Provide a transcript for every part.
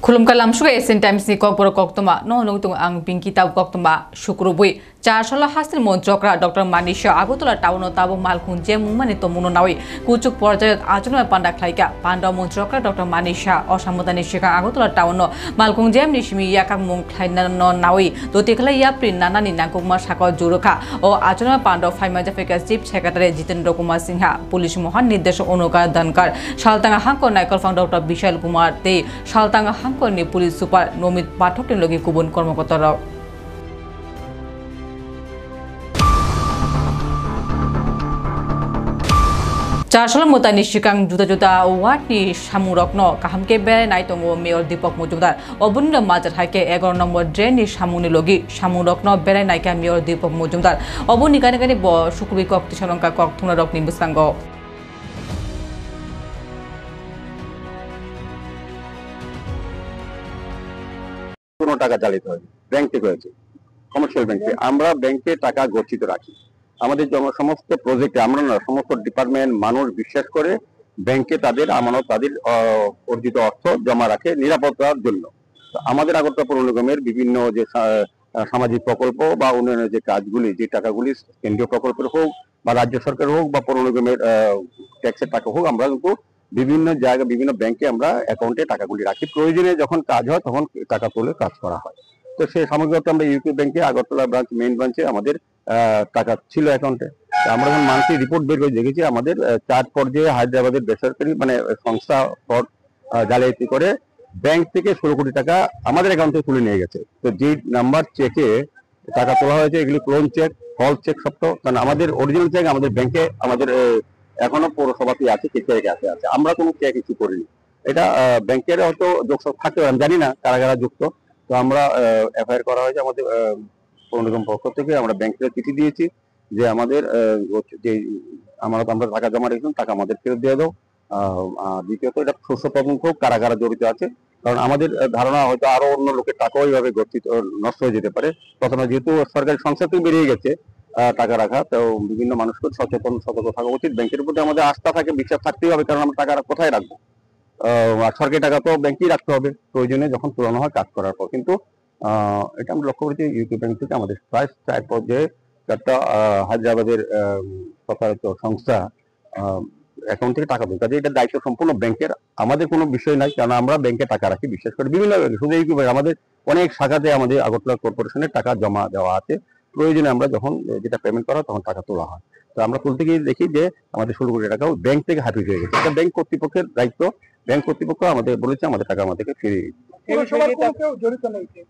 खुलुमका लामसुगा Asian times नि ककबर कक्तमा नहनों तुंग आं पिंकी ताब कक्तमा शुक्रबुई चारशला हासिल मन्त्रकरा डॉक्टर मानिशा आगरतला टाउन ताबो मालखुन जे मुंगमानि तमुनो नावि कुचुक पर्यायत आजनो पांडा खलाइका पांडा मन्त्रकरा डॉक्टर मानिशा असामदानि सिगा आगरतला टाउन मालखुन जेम निसिमि याका मुं खलाइना नावि दोतिखला याप्रि नानानि नांगुमा साका जुरुखा ओ आजनो पांडा फाइमा जाफेका chief secretary Jitendra Kumar Sinha police महानिर्देशक अनुका धनकर सालतांगा हांको नायकल फां डॉक्टर विशाल कुमार ते सालतांगा हांकोनि पुलिस सुपार नमित पाठकनि लगे गुबुन कर्मकर्तारा चारशल मोतानि सिगां जुदा जुदा वार्डनि सामुरकनो काहामके बेराय नायतंगो मेयर दीपक मुजुमदार अबुन्द माजार हाइके 11 नम्बर ड्रेननि सामुनि लगी सामुरकनो बेराय नायका मेयर दीपक मुजुमदार अबुनि गाने ब सुकुबि कक्ति सलंका कक्थुना रकनि बुसांगो কোনো টাকা চালিত হয় ব্যাংক থেকে হয়েছে কমার্শিয়াল ব্যাংকে আমরা ব্যাংকে টাকা গচ্ছিত রাখি আমাদের সমস্ত প্রজেক্টে আমরা না সমস্ত ডিপার্টমেন্ট মানুষ বিশ্বাস করে ব্যাংকে তাদের আমানত তাদের অর্জিত অর্থ জমা রাখে নিরাপত্তার জন্য আমাদের আগরতলা পৌর নিগমের বিভিন্ন যে সামাজিক প্রকল্প বা উন্নয়নের যে কাজগুলি যে টাকাগুলি কেন্দ্রীয় প্রকল্পের হোক বা রাজ্য সরকার হোক বা পৌর নিগমের ট্যাক্সের টাকা হোক আমরা কিন্তু বিভিন্ন জায়গায় বিভিন্ন ব্যাংকে আমরা অ্যাকাউন্টে টাকাগুলি রাখি প্রয়োজনে যখন কাজ হয় তখন টাকা তুলে কাজ করা হয় তো সেই সামগ্রিকত আমরা ইউপি ব্যাংকে আগরতলা ব্রাঞ্চ মেইন ব্রাঞ্চে আমাদের টাকা ছিল অ্যাকাউন্টে আমরা যখন মান্থলি রিপোর্ট বের করে দেখেছি আমাদের 4 পর্যায়ে হায়দ্রাবাদের বেসরকারি মানে সংস্থা ফ্রড জালিয়াতি করে ব্যাংক থেকে 16 কোটি টাকা আমাদের অ্যাকাউন্টে তুলে নিয়ে গেছে তো যে নাম্বার চেকে টাকা তোলা হয়েছে এগুলি ক্লোন চেক ফলস চেক সব তো কারণ আমাদের অরিজিনাল চেক আমাদের ব্যাংকে আমাদের এখনো পৌরসভাতে আছে চেক আছে আমরা কোনো চেক ইস্যু করিনি এটা ব্যাংকের হয়তো যোগসাপ থাকতে আমি জানি না কারা কারা যুক্ত তো আমরা এফআইআর করা হয়েছে আমাদের পৌর নিগম পক্ষ থেকে আমরা ব্যাংকে চিঠি দিয়েছি যে আমাদের যে আমরা টাকা জমা রেখেছিলাম টাকা আমাদের ফেরত দিয়ে দাও দ্বিতীয়ত এটা শস্য তদন্ত কারা কারা জড়িত আছে কারণ আমাদের ধারণা হয়তো আরো অন্য লোকের টাকাও এইভাবে গচ্ছিত নষ্ট হয়ে যেতে পারে প্রথমে যেহেতু সরকারি সংস্থা থেকে বেরিয়ে গেছে টাকা রাখা তো বিভিন্ন মানুষকে সচেতন সতর্ক থাকা উচিত ব্যাংকের প্রতি আমাদের আস্থা থাকে বিশ্বাস থাকতেই হবে কারণ আমরা টাকা কোথায় রাখবো আর সরকারি টাকা তো ব্যাংকেই রাখতে হবে প্রয়োজনে যখন পুরানো হয় কাজ করার পর কিন্তু এটা আমরা লক্ষ্য করেছি ইউপি ব্যাংক থেকে আমাদের প্রায় 4 পর্যায়ে 4টা হায়দ্রাবাদের প্রতারিত সংস্থা অ্যাকাউন্ট থেকে টাকা দেয় কাজে এটা দায়িত্ব সম্পূর্ণ ব্যাংকের আমাদের কোনো বিষয় নাই কারণ আমরা ব্যাংকে টাকা রাখি বিশেষ করে বিভিন্ন শুধু ইউপি ব্যাংক আমাদের অনেক শাখাতে আমাদের আগরতলা কর্পোরেশনের টাকা জমা দেওয়া আছে প্রয়োজনে আমরা যখন যেটা পেমেন্ট করা তখন টাকা তোলা হয় তো আমরা তুলতে গিয়ে দেখি যে আমাদের 16 কোটি টাকাও ব্যাংক থেকে হাতিয়ে হয়ে গেছে এটা ব্যাংক কর্তৃপক্ষের দায়িত্ব ব্যাংক কর্তৃপক্ষ আমাদের বলেছে আমাদের টাকা আমাদেরকে ফিরিয়ে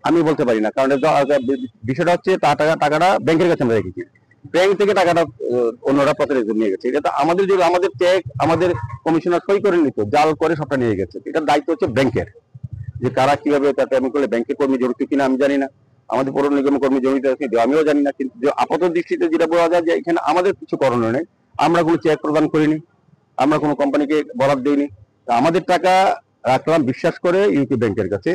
আমি বলতে পারি না কারণ বিষয়টা হচ্ছে টাকাটা ব্যাংকের কাছে আমরা রেখেছি ব্যাংক থেকে টাকাটা অন্যরা প্রতারিত নিয়ে গেছে এটা আমাদের যে আমাদের চেক আমাদের কমিশনার সই করে নিত জাল করে সবটা নিয়ে গেছে এটার দায়িত্ব হচ্ছে ব্যাংকের যে কারা কিভাবে পেমেন্ট করলে ব্যাংকের কর্মী জড়িত কিনা আমি জানি না আমাদের পৌর নিগম কর্মী জড়িত আছে আমিও জানি না কিন্তু আপাতত দৃষ্টিতে যেটা বলা যায় যে এখানে আমাদের কিছু করণীয় নেই আমরা কোনো চেক প্রদান করিনি আমরা কোনো কোম্পানিকে বরাদ দিইনি আমাদের টাকা রাখলাম বিশ্বাস করে ইউপি ব্যাংকের কাছে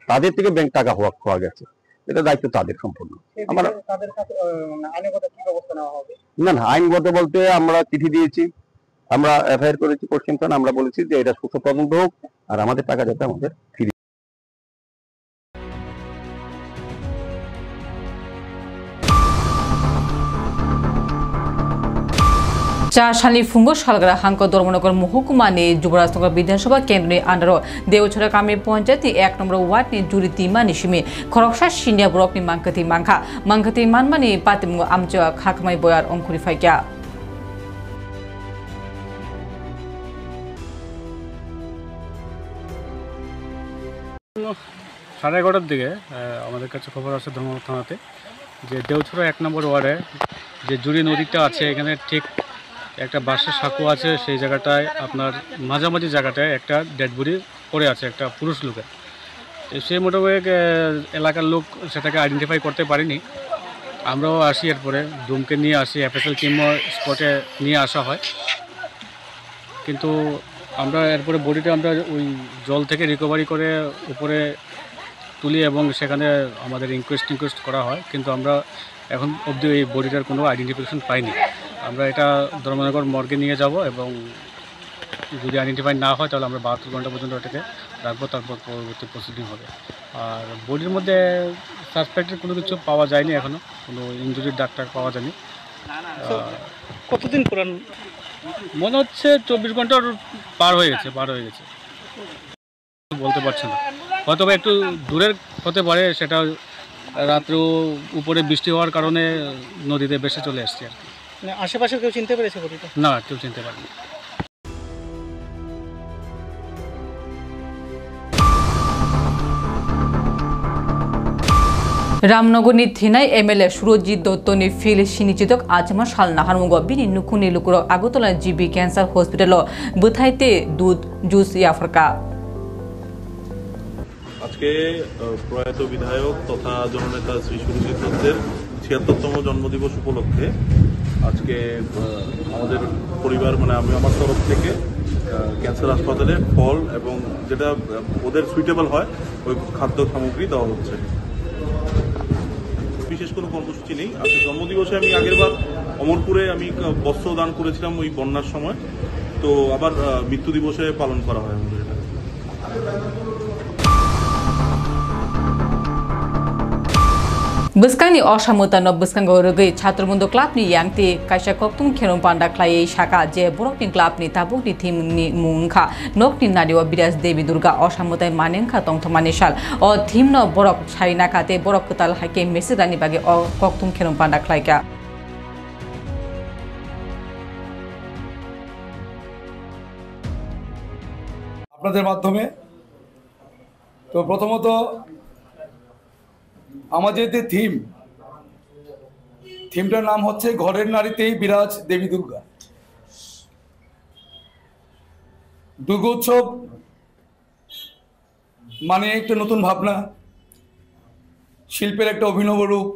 তাদের থেকে ব্যাংক টাকা খোয়া গেছে এটা দায়িত্ব তাদের সম্পূর্ণ আমরা না আইনগত বলতে আমরা চিঠি দিয়েছি আমরা এফআইআর করেছি পশ্চিম থানা আমরা বলেছি যে এটা সুস্থ তদন্ত হোক আর আমাদের টাকা যাতে আমাদের ফিরিয়ে चारसालनि फुंगो सालग्रा हांको धर्मनगर महकुमानि जुबराजनगर विधानसभा केन्द्रनि आन्डाराव देवछरा गामि पञ्चायतनि 1 नम्बर वार्डनि जुरि तिमा निसिमि खरकसा सिनिया ब्लकनि मांखति मानमानि पातिमु आमचा खाखमाय बयार अंकुरि फाइक्या সাড়ে 11টার দিকে আমাদের কাছে খবর আছে ধর্মনগর থানাতে যে দেওছড়া 1 নম্বর ওয়ার্ডে যে জুড়ি নদীটা আছে এখানে ঠিক একটা বাঁশের সাঁকো আছে সেই জায়গাটায় আপনার মাঝামাঝি জায়গাটায় একটা ডেড বডি পড়ে আছে একটা পুরুষ লোকের সেই মোটামুটি এলাকার লোক সেটাকে আইডেন্টিফাই করতে পারেনি আমরাও আসি এরপরে ডুমকে নিয়ে আসি এফএসএল টিমও স্পটে নিয়ে আসা হয় কিন্তু আমরা এরপরে বডিটা আমরা ওই জল থেকে রিকভারি করে উপরে তুলি এবং সেখানে আমাদের ইনকোয়েস্ট করা হয় কিন্তু আমরা এখন অবধি এই বডিটার কোনো আইডেন্টিফিকেশন পাইনি আমরা এটা ধর্মনগর মর্গে নিয়ে যাব এবং যদি আইডেন্টিফাই না হয় তাহলে আমরা 72 ঘন্টা পর্যন্ত এটাকে রাখবো, তারপর পরবর্তী প্রসিডিং হবে। আর বডির মধ্যে সাসপেক্টেড কোনো কিছু পাওয়া যায়নি, এখনও কোনো ইনজুরির ডাক্তার পাওয়া যায়নি। কতদিন পুরান মনে হচ্ছে 24 ঘন্টার পার হয়ে গেছে বলতে পারছি না, হয়তো বা একটু দূরের হতে পারে, সেটা রাত্রেও উপরে বৃষ্টি হওয়ার কারণে নদীতে ভেসে চলে আসছে আর কি। মানে আশেপাশে কেউ চিনতে পেরেছে বডিটা? না, কেউ চিনতে পারেনি। रामनगरनि थिनाय एमएलए सुरजित दत्तनि फिल सिनिचितक आजमा साल नाहारमुग बिनि नुखुनि लुकुर आगरतला जीबी कैंसार हॉस्पिटल बुथाइते दूध जूस याफरका। আজকে প্রয়াত বিধায়ক তথা জননেতা শ্রী সুরজিৎ দত্তের ৭৬তম জন্মদিবস উপলক্ষে আজকে আমাদের পরিবার মানে আমি আমার তরফ থেকে ক্যান্সার হাসপাতালে ফল এবং যেটা ওদের সুইটেবল হয় ওই খাদ্য সামগ্রী দেওয়া হচ্ছে। বিশেষ কোনো কর্মসূচি নেই। আজকে জন্মদিবসে আমি আগেরবার অমরপুরে আমি বস্ত্র দান করেছিলাম ওই বন্যার সময়, তো আবার মৃত্যু দিবসে পালন করা হয় আমাদের এটা। Buskangni osamutano buskango rugi chaturmundo clubni yangti kaisa koktung kheron panda khlai shaka je borokni clubni tabukni thimni mungkha nokni nariwa biras devi durga osamutai manengkha tongthomani sal o thimno borok saina khate borok kutal hake mesidani bage o koktung kheron panda khlaika। আপনাদের মাধ্যমে তো প্রথমত আমাদের যে থিমটার নাম হচ্ছে ঘরের নারীতেই বিরাজ দেবী দুর্গা। দুর্গোৎসব মানে একটা নতুন ভাবনা, শিল্পের একটা অভিনব রূপ,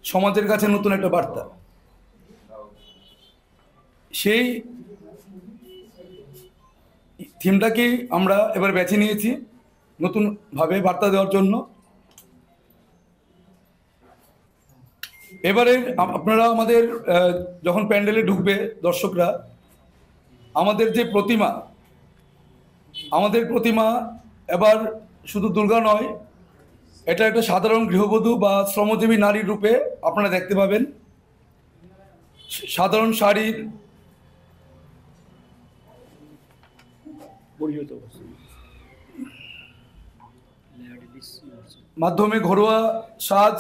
সমাজের কাছে নতুন একটা বার্তা। সেই থিমটাকেই আমরা এবার বেছে নিয়েছি নতুনভাবে বার্তা দেওয়ার জন্য। এবারে আপনারা আমাদের যখন প্যান্ডেলে ঢুকবে দর্শকরা, আমাদের প্রতিমা এবার শুধু দুর্গা নয়, এটা একটা সাধারণ গৃহবধূ বা শ্রমজীবী নারীর রূপে আপনারা দেখতে পাবেন। সাধারণ শাড়ির মাধ্যমে ঘরোয়া সাজ,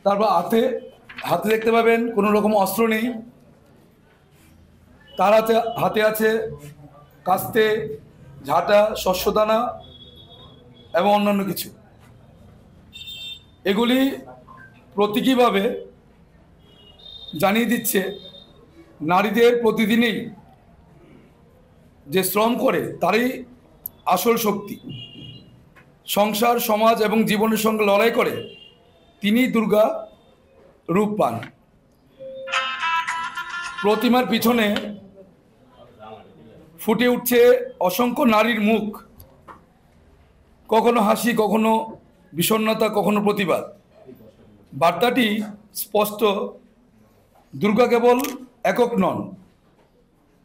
তারপর হাতে দেখতে পাবেন কোনো রকম অস্ত্র নেই, তার হাতে আছে কাস্তে, ঝাঁটা, শস্যদানা এবং অন্যান্য কিছু। এগুলি প্রতীকীভাবে জানিয়ে দিচ্ছে নারীদের প্রতিদিনই যে শ্রম করে তারই আসল শক্তি। সংসার, সমাজ এবং জীবনের সঙ্গে লড়াই করে তিনি দুর্গা রূপ পান। প্রতিমার পিছনে ফুটে উঠছে অসংখ্য নারীর মুখ, কখনো হাসি, কখনো বিষণ্ণতা, কখনো প্রতিবাদ। বার্তাটি স্পষ্ট, দুর্গা কেবল একক নন,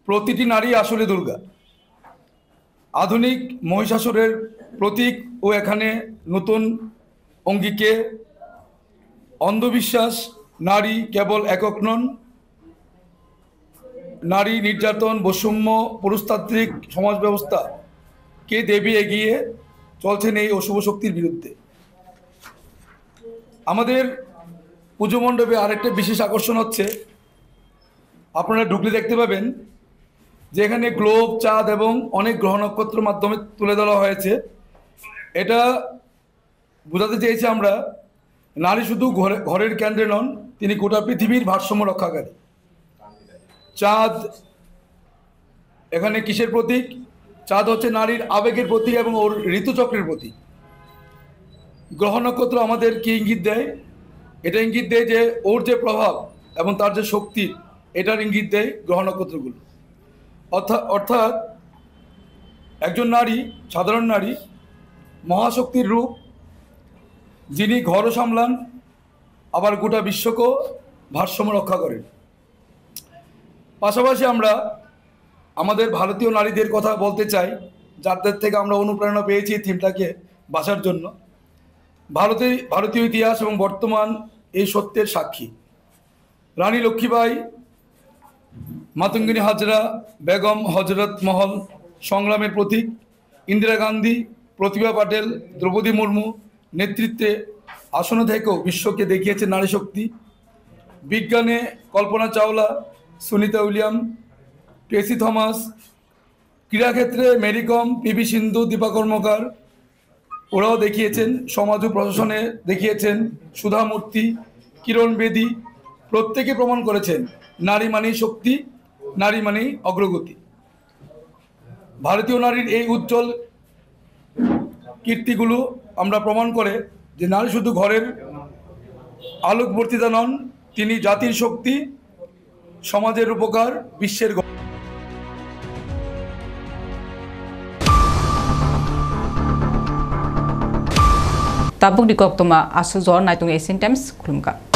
প্রতিটি নারী আসলে দুর্গা। আধুনিক মহিষাসুরের প্রতীক ও এখানে নতুন অঙ্গিকে অন্ধবিশ্বাস, নারী কেবল একক নন, নারী নির্যাতন, বৈষম্য, পুরুষতান্ত্রিক সমাজ ব্যবস্থাকে দেবী এগিয়ে চলছেন এই অশুভ শক্তির বিরুদ্ধে। আমাদের পুজো মণ্ডপে আরেকটা বিশেষ আকর্ষণ হচ্ছে, আপনারা ঢুকলে দেখতে পাবেন যে এখানে গ্লোব, চাঁদ এবং অনেক গ্রহ নক্ষত্রের মাধ্যমে তুলে ধরা হয়েছে। এটা বোঝাতে চেয়েছি আমরা, নারী শুধু ঘরের কেন্দ্রে নন, তিনি গোটা পৃথিবীর ভারসাম্য রক্ষাকারী। চাঁদ এখানে কিসের প্রতীক? চাঁদ হচ্ছে নারীর আবেগের প্রতীক এবং ওর ঋতুচক্রের প্রতীক। গ্রহ নক্ষত্র আমাদের কি ইঙ্গিত দেয়? এটা ইঙ্গিত দেয় যে ওর যে প্রভাব এবং তার যে শক্তি, এটার ইঙ্গিত দেয় গ্রহ নক্ষত্রগুলো। অর্থাৎ একজন নারী, সাধারণ নারী, মহাশক্তির রূপ, যিনি ঘরও সামলান আবার গোটা বিশ্বকেও ভারসাম্য রক্ষা করেন। পাশাপাশি আমরা আমাদের ভারতীয় নারীদের কথা বলতে চাই, যাদের থেকে আমরা অনুপ্রেরণা পেয়েছি এই থিমটাকে বাছার জন্য। ভারতীয় ইতিহাস এবং বর্তমান এই সত্যের সাক্ষী। রানী লক্ষ্মীবাই, মাতঙ্গিনী হাজরা, বেগম হজরত মহল সংগ্রামের প্রতীক, ইন্দিরা গান্ধী, প্রতিভা পাটেল, দ্রৌপদী মুর্মু নেতৃত্বে আসনে থেকেও বিশ্বকে দেখিয়েছে নারী শক্তি। বিজ্ঞানে কল্পনা চাওলা, সুনিতা উইলিয়াম, টেসি থমাস, ক্রীড়াক্ষেত্রে মেরি কম, পিভি সিন্ধু, দীপা কর্মকার, ওরাও দেখিয়েছেন। সমাজ ও প্রশাসনে দেখিয়েছেন সুধা মূর্তি, কিরণ বেদী, প্রত্যেকে প্রমাণ করেছেন নারী মানেই শক্তি, নারী মানেই অগ্রগতি। ভারতীয় নারীর এই উজ্জ্বল কীর্তিগুলো আমরা প্রমাণ করে যে নারী শুধু ঘরের আলোকবর্তিতা নন, তিনি জাতির শক্তি, সমাজের উপকার, বিশ্বের tabuk di kok tuma asu zor naitung Asian Times kulumka.